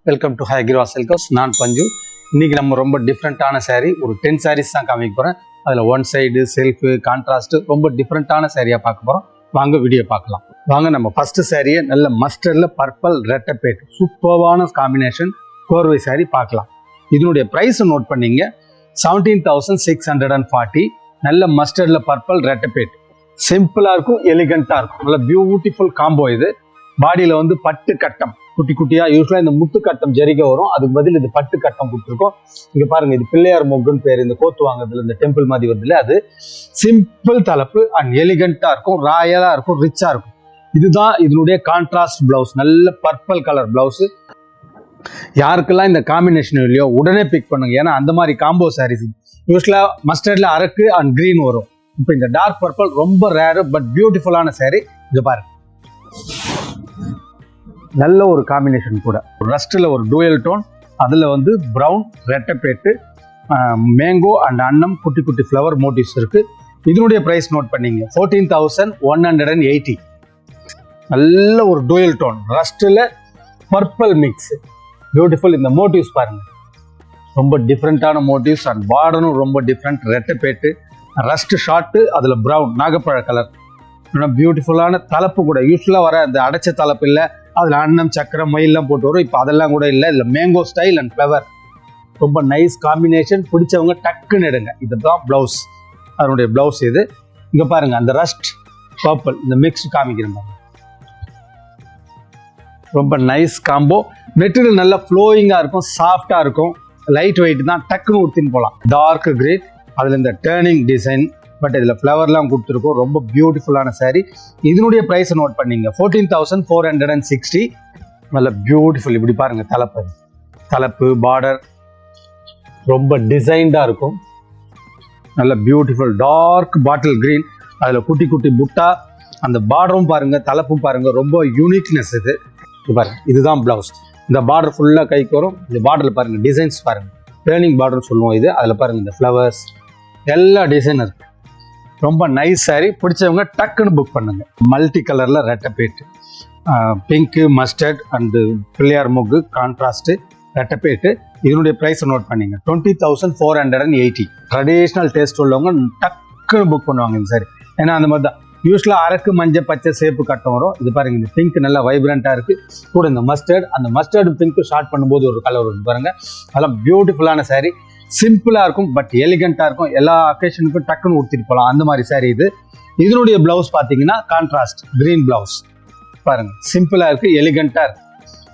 Welcome to Hayagriva silk house. நான் பஞ்சு. இன்னைக்கு நம்ம ரொம்ப டிஃப்ரெண்ட்டான சாரீ, ஒரு 10 sarees தான் காமிக்க போகிறேன். அதில் ஒன் சைடு செல்ஃபு கான்ட்ராஸ்ட்டு ரொம்ப டிஃப்ரெண்ட்டான சாரியாக பார்க்க போகிறோம். வாங்க வீடியோ பார்க்கலாம். வாங்க நம்ம ஃபஸ்ட்டு சாரியை நல்ல மஸ்டர்டில் பர்பிள் ரெட்டப்பேட் சூப்பர்வான காம்பினேஷன் கோர்வை சாரீ பார்க்கலாம். இதனுடைய ப்ரைஸை நோட் பண்ணிங்க, 17,640. நல்ல மஸ்டர்டில் பர்பிள் ரெட்டப்பேட், சிம்பிளாக இருக்கும், எலிகண்ட்டாக இருக்கும், நல்ல பியூட்டிஃபுல் காம்போ. இது பாடியில் வந்து பட்டு கட்டம் குட்டி குட்டியா, யூஸ்வலா இந்த முத்து கட்டம் ஜரிகை வரும், அதுக்கு பதில் இது பட்டு கட்டம் கொடுத்துருக்கோம். இங்க பாருங்க, இது பிள்ளையார் மொக்குன்னு பேர். இந்த கோத்து வாங்குறதுல இந்த டெம்பிள் மாதிரி வருதுல, அது சிம்பிள் தலைப்பு அண்ட் எலிகண்டா இருக்கும், ராயலா இருக்கும், ரிச்சா இருக்கும். இதுதான் இதனுடைய கான்ட்ராஸ்ட் பிளவுஸ், நல்ல பர்பிள் கலர் பிளவுஸ். யாருக்கெல்லாம் இந்த காம்பினேஷன் இல்லையோ உடனே பிக் பண்ணுங்க, ஏன்னா அந்த மாதிரி காம்போ சாரீஸ் யூஸ்வலா மஸ்டர்ட்ல அரக்கு அண்ட் கிரீன் வரும். இப்போ இந்த டார்க் பர்பிள் ரொம்ப ரேரு பட் பியூட்டிஃபுல்லான சாரீ. இங்க பாருங்க, நல்ல ஒரு காம்பினேஷன் கூட. ரஸ்ட்ல ஒரு டூயல் டோன், அதில் வந்து ப்ரௌன் ரெட்டப்பேட்டு, மேங்கோ அண்ட் அன்னம், குட்டி குட்டி ஃப்ளவர் மோட்டிவ்ஸ் இருக்கு. இதனுடைய ப்ரைஸ் நோட் பண்ணீங்க, 14,180. நல்ல ஒரு டூயல் டோன் ரஸ்ட்ல பர்பிள் மிக்ஸ், பியூட்டிஃபுல். இந்த மோட்டிவ்ஸ் பாருங்க, ரொம்ப டிஃப்ரெண்டான மோட்டிவ்ஸ் அண்ட் பார்டரும் ரொம்ப டிஃப்ரெண்ட். ரெட்டப்பேட்டு ரஸ்ட் ஷார்ட்டு, அதில் ப்ரௌன் நாகப்பழ கலர், பியூட்டிஃபுல்லான தலைப்பு கூட. யூஸ்வலாக வர அந்த அடைச்ச தலைப்பு இல்லை, அதில் அன்னம் சக்கரை மயிலாம் போட்டு வரும். இப்போ அதெல்லாம் கூட இல்லை, இதில் மேங்கோ ஸ்டைல் அண்ட் ஃப்ளவர், ரொம்ப நைஸ் காம்பினேஷன். பிடிச்சவங்க டக்குன்னு எடுங்க. இதுதான் ப்ளவுஸ், அதனுடைய ப்ளவுஸ் இது. இங்கே பாருங்க, அந்த ரஸ்ட் பர்பிள் இந்த மிக்ஸ் காமிக்கிறேன் பாருங்க, ரொம்ப நைஸ் காம்போ. மெட்டீரியல் நல்லா ஃப்ளோயிங்காக இருக்கும், சாஃப்டாக இருக்கும், லைட் வெயிட் தான், டக்குன்னு ஊற்றின்னு போகலாம். டார்க் கிரீன், அதில் இந்த டேர்னிங் டிசைன், பட் இதில் ஃப்ளவர்லாம் கொடுத்துருக்கோம். ரொம்ப பியூட்டிஃபுல்லான சாரீ. இதனுடைய ப்ரைஸை நோட் பண்ணிங்க, 14,460. நல்ல பியூட்டிஃபுல். இப்படி பாருங்க, தலைப்பு பார்டர் ரொம்ப டிசைன்டாக இருக்கும், நல்ல பியூட்டிஃபுல் டார்க் பாட்டில் கிரீன், அதில் குட்டி குட்டி புட்டா, அந்த பார்டரும் பாருங்க, தலைப்பும் பாருங்க, ரொம்ப யூனிக்னஸ் இது. பாருங்க, இதுதான் பிளவுஸ். இந்த பார்டர் ஃபுல்லாக கைக்கு வரும். இந்த பார்டரில் பாருங்க, டிசைன்ஸ் பாருங்க, டேர்னிங் பார்டர் சொல்லுவோம் இது. அதில் பாருங்க, இந்த ஃப்ளவர்ஸ் எல்லா டிசைன் இருக்கு. ரொம்ப நைஸ் சாரீ. பிடிச்சவங்க டக்குன்னு புக் பண்ணுங்க. மல்டி கலர்ல ரெட்டப்பேட்டு, பிங்க் மஸ்டர்ட் அண்டு பிள்ளையார் மொக்கு கான்ட்ராஸ்ட் ரெட்டப்பேட்டு. இதனுடைய ப்ரைஸ் நோட் பண்ணிங்க, 20,480. ட்ரெடிஷ்னல் டேஸ்ட் உள்ளவங்க டக்குன்னு புக் பண்ணுவாங்க இந்த சாரி. ஏன்னா அந்த மாதிரி தான் யூஸ்வலாக அரக்கு மஞ்சள் பச்சை சேப்பு கட்டம் வரும். இது பாருங்க, இந்த பிங்க் நல்லா வைப்ரண்ட்டாக இருக்கு. கூட இந்த மஸ்டர்ட், அந்த மஸ்டர்டு பிங்க் ஷார்ட் பண்ணும்போது ஒரு கலர் வரும் பாருங்க. அதெல்லாம் பியூட்டிஃபுல்லான சாரீ. சிம்பிளாக இருக்கும் பட் எலிகண்ட்டாக இருக்கும், எல்லா அக்கேஷனுக்கும் டக்குன்னு ஊற்றிட்டு போகலாம், அந்த மாதிரி சாரீ இது. இதனுடைய பிளவுஸ் பார்த்தீங்கன்னா கான்ட்ராஸ்ட் கிரீன் பிளவுஸ் பாருங்க, சிம்பிளாக இருக்கு, எலிகண்ட்டாக இருக்கு.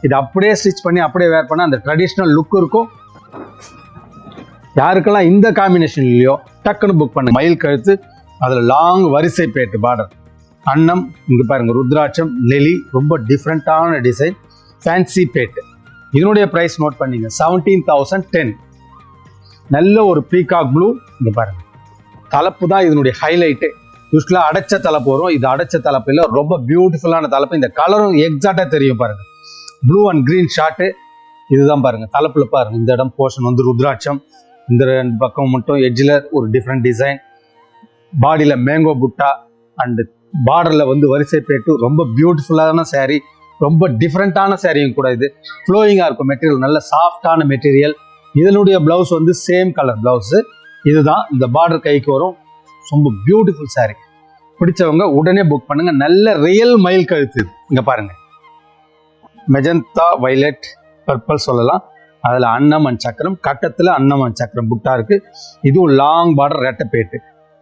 இது அப்படியே ஸ்டிச் பண்ணி அப்படியே வேர் பண்ணால் அந்த ட்ரெடிஷ்னல் லுக் இருக்கும். யாருக்கெல்லாம் இந்த காம்பினேஷன் இல்லையோ டக்குன்னு புக் பண்ணுங்க. மயில் கழுத்து, அதில் லாங் வரிசை பேட்டு பார்டர், அன்னம், இங்கே பாருங்க ருத்ராட்சம் லெலி, ரொம்ப டிஃப்ரெண்ட்டான டிசைன், ஃபேன்சி பேட்டு. இதனுடைய ப்ரைஸ் நோட் பண்ணிங்க, 17,010. நல்ல ஒரு பீகாக் ப்ளூ. இங்கே பாருங்க, தலைப்பு தான் இதனுடைய ஹைலைட்டு. யூஸ்வலாக அடைச்ச தலைப்பு வரும், இது அடைச்ச தலைப்பு இல்லை, ரொம்ப பியூட்டிஃபுல்லான தலைப்பு. இந்த கலரும் எக்ஸாக்டாக தெரியும் பாருங்க, ப்ளூ அண்ட் கிரீன் ஷார்ட்டு. இதுதான் பாருங்க, தலைப்புல பாருங்க, இந்த இடம் போர்ஷன் வந்து ருத்ராட்சம், இந்த ரெண்டு பக்கம் மட்டும் எட்ஜில் ஒரு டிஃப்ரெண்ட் டிசைன், பாடியில் மேங்கோ புட்டா அண்டு பார்டரில் வந்து வரிசை பேட்டு. ரொம்ப பியூட்டிஃபுல்லான சாரீ, ரொம்ப டிஃப்ரெண்ட்டான சாரியும் கூட. இது ஃப்ளோயிங்காக இருக்கும், மெட்டீரியல் நல்ல சாஃப்டான மெட்டீரியல். இதனுடைய பிளவுஸ் வந்து சேம் கலர் பிளவுஸ். இதுதான் இந்த பார்டர் கைக்கு வரும், ரொம்ப பியூட்டிஃபுல் சாரீ. பிடிச்சவங்க உடனே புக் பண்ணுங்க. நல்ல ரியல் மயில் கழுத்து. இங்க பாருங்க, மெஜந்தா வைலட் பர்பிள் சொல்லலாம், அதில் அன்னம் அண்ட் சக்கரம், கட்டத்தில் அன்னம் அண்ட் சக்கரம் புட்டா இருக்கு. இதுவும் லாங் பார்டர் ரெட்டப்பேட்டு.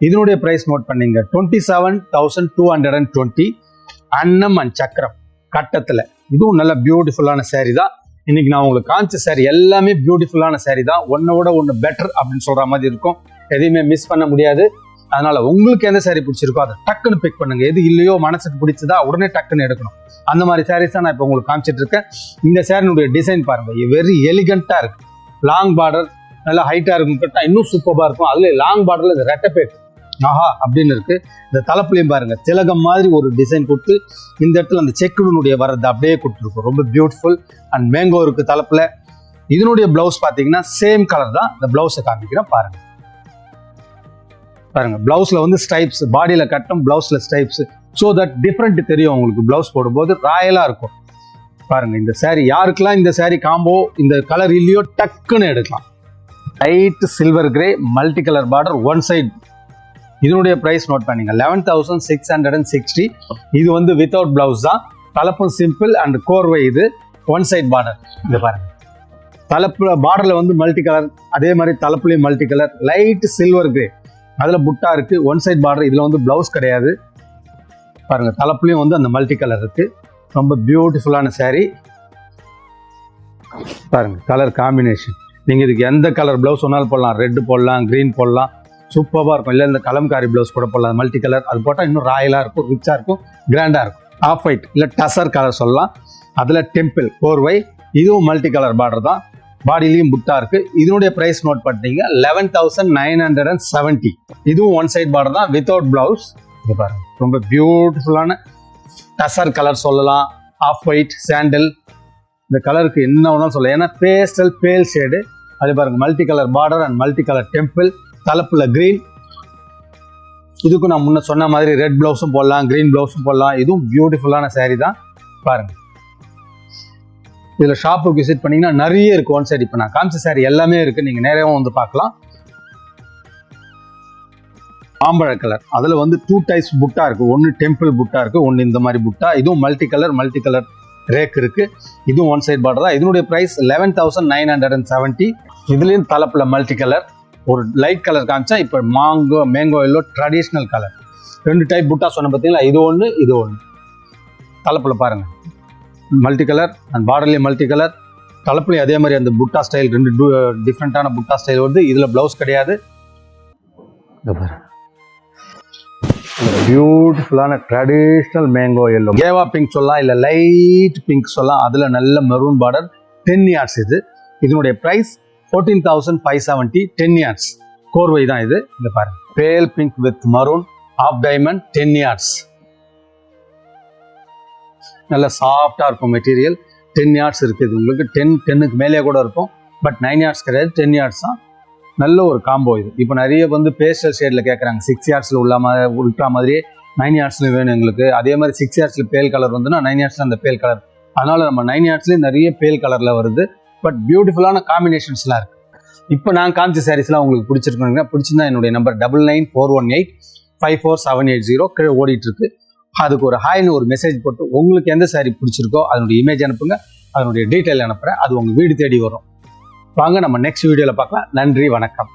இதனுடைய பிரைஸ் நோட் பண்ணீங்க, 27,220. அன்னம் அண்ட் சக்கரம் கட்டத்தில். இதுவும் நல்ல பியூட்டிஃபுல்லான சாரீ தான். இன்னைக்கு நான் உங்களுக்கு காமிச்ச சாரி எல்லாமே பியூட்டிஃபுல்லான சாரீ தான், ஒன்னோட ஒன்று பெட்டர் அப்படின்னு சொல்ற மாதிரி இருக்கும், எதையுமே மிஸ் பண்ண முடியாது. அதனால உங்களுக்கு எந்த சாரீ பிடிச்சிருக்கோ அதை டக்குன்னு பிக் பண்ணுங்க. எது இல்லையோ மனசுக்கு பிடிச்சதா உடனே டக்குன்னு எடுக்கணும். அந்த மாதிரி சாரீஸ் தான் நான் இப்போ உங்களுக்கு காமிச்சிட்டு இருக்கேன். இந்த சாரினுடைய டிசைன் பாருங்க, வெரி எலிகண்டா இருக்கு, லாங் பார்டர், நல்லா ஹைட்டா இருக்கும், கட்டா இன்னும் சூப்பரா இருக்கும். அதுல லாங் பார்டர்ல இந்த ரெட்டப்பேட் ஆஹா அப்படின்னு இருக்கு. இந்த தலைப்புலையும் பாருங்க, திலகம் மாதிரி ஒரு டிசைன் கொடுத்து இந்த இடத்துல அந்த செக்குனுடைய வர்றது அப்படியே கொடுத்துருக்கும், ரொம்ப பியூட்டிஃபுல். அண்ட் மேங்கோ இருக்கு தலைப்புல. இதனுடைய பிளவுஸ் பார்த்தீங்கன்னா சேம் கலர் தான். இந்த பிளவுஸை காமிக்கிறேன் பாருங்க. பாருங்க, பிளவுஸ்ல வந்து ஸ்ட்ரைப்ஸ், பாடியில கட்டும், பிளவுஸ்ல ஸ்ட்ரைப்ஸ், ஸோ தட் டிஃப்ரெண்ட் தெரியும் உங்களுக்கு. பிளவுஸ் போடும்போது ராயலா இருக்கும். பாருங்க இந்த saree யாருக்கெல்லாம் இந்த saree காம்போ இந்த கலர் இல்லையோ டக்குன்னு எடுக்கலாம். Light silver grey multi colour border one side. இதனுடைய பிரைஸ் நோட் பண்ணிங்க 11,660. இது வந்து வித்தவுட் பிளவுஸ் தான். தலைப்பும் சிம்பிள் அண்ட் கோர்வை. இது ஒன் சைட் பார்டர். இது பாருங்க தலைப்பு பார்டர்ல வந்து மல்டி கலர், அதே மாதிரி தலைப்புலையும் multi colour light silver grey. அதுல புட்டா இருக்கு. One side border. இதுல வந்து பிளவுஸ் கிடையாது. பாருங்க தலைப்புலையும் வந்து அந்த மல்டி கலர் இருக்கு. ரொம்ப பியூட்டிஃபுல்லான saree. பாருங்க கலர் காம்பினேஷன். நீங்க இதுக்கு எந்த கலர் பிளவுஸ் வேணாலும் போடலாம். ரெட் போடலாம், கிரீன் போடலாம். சூப்பராக இருக்கும். இல்லை இந்த கலம்காரி பிளவுஸ் கூட போடலாம். மல்டி கலர் அது போட்டால் இன்னும் ராயலாக இருக்கும், ரிச்சாக இருக்கும், கிராண்டாக இருக்கும். ஆஃப் ஒயிட் இல்லை டசர் கலர் சொல்லலாம். அதில் டெம்பிள் கோர்வை. இதுவும் மல்டி கலர் பார்டர் தான். பாடியிலையும் புட்டா இருக்கு. இதனுடைய பிரைஸ் நோட் பண்ணிட்டீங்க 11,970. இதுவும் ஒன் சைட் பார்டர் தான் வித்தவுட் பிளவுஸ். இது பாருங்க ரொம்ப பியூட்டிஃபுல்லான டசர் கலர் சொல்லலாம். ஆஃப் ஒயிட் சாண்டல் இந்த கலருக்கு என்ன வேணாலும் சொல்லலாம். ஏன்னா பேஸ்டல் பேல் ஷேடு. அது பாருங்க multi colour border and multi colour temple. தலைப்புல கிரீன். இதுக்கும் நான் முன்ன சொன்ன மாதிரி ரெட் பிளவுஸும் போடலாம், கிரீன் பிளவுஸும் போடலாம். இதுவும் பியூட்டிஃபுல்லான saree தான். பாருங்க இதுல ஷாப்புக்கு விசிட் பண்ணீங்கன்னா நிறைய இருக்கு. ஒன் சைட் இப்போ நான் காமிச்ச saree எல்லாமே இருக்கு. நீங்க நேரவும் வந்து பார்க்கலாம். ஆம்பழ கலர். அதுல வந்து 2 டைப்ஸ் புட்டா இருக்கு. ஒன்னு டெம்பிள் புட்டா இருக்கு, ஒன்னு இந்த மாதிரி புட்டா. இதுவும் மல்டி கலர் ரேக் இருக்கு. இதுவும் ஒன் சைட் பார்டர் தான். இதனுடைய பிரைஸ் 11,970. இதுலயும் தலைப்புல மல்டி கலர். ஒரு லைட் கலர் காமிச்சா இப்போ mango yellow traditional colour. 2 type புட்டா சொன்ன பார்த்தீங்களா. இது ஒன்று இது ஒன்று. தலைப்புல பாருங்க மல்டி கலர் அண்ட் பார்டர்லேயும் மல்டி கலர். தலைப்புலையும் அதே மாதிரி அந்த புட்டா ஸ்டைல் 2 டிஃப்ரெண்ட்டான புட்டா ஸ்டைல் வருது. இதில் பிளவுஸ் கிடையாது. பியூட்டிஃபுல்லான ட்ரெடிஷ்னல் மேங்கோ எல்லோ. கேவா பிங்க் சொல்லலாம், இல்லை லைட் பிங்க் சொல்லலாம். அதில் நல்ல மெரூன் பார்டர் 10 yards. இதனுடைய ப்ரைஸ் 14,570. 10 yards கோர்வை தான் இது. இங்க பாருங்க pale pink with maroon of diamond 10 yards. நல்ல சாஃப்டா இருக்கும் மெட்டீரியல். 10 yards இருக்குது உங்களுக்கு. 10க்கு மேலே கூட இருக்கும். பட் 9 yards கிடையாது, 10 yards தான். நல்ல ஒரு காம்போ இது. இப்போ நிறைய வந்து பேஸ்டல் ஷேட்ல கேட்குறாங்க. 6 yardsல உள்ள மாதிரியே 9 yardsல வேணும் எங்களுக்கு. அதே மாதிரி 6 yardsல பேல் கலர் வந்துன்னா 9 yardsல அந்த பேல் கலர். அதனால நம்ம 9 yardsலேயே நிறைய பேல் கலர்ல வருது. பட் பியூட்டிஃபுல்லான காம்பினேஷன்ஸ்லாம் இருக்கு. இப்போ நான் காமிச்ச சாரீஸ்லாம் உங்களுக்கு பிடிச்சிருக்கீங்க. பிடிச்சிருந்தா என்னுடைய நம்பர் 9941854780 கீழே ஓடிட்டு இருக்கு. அதுக்கு ஒரு ஹாய்னு ஒரு மெசேஜ் போட்டு உங்களுக்கு எந்த சாரீ பிடிச்சிருக்கோ அதனுடைய இமேஜ் அனுப்புங்க. அதனுடைய டீட்டெயில் அனுப்புறேன். அது உங்க வீடு தேடி வரும். வாங்க நம்ம நெக்ஸ்ட் வீடியோல பார்க்கலாம். நன்றி, வணக்கம்.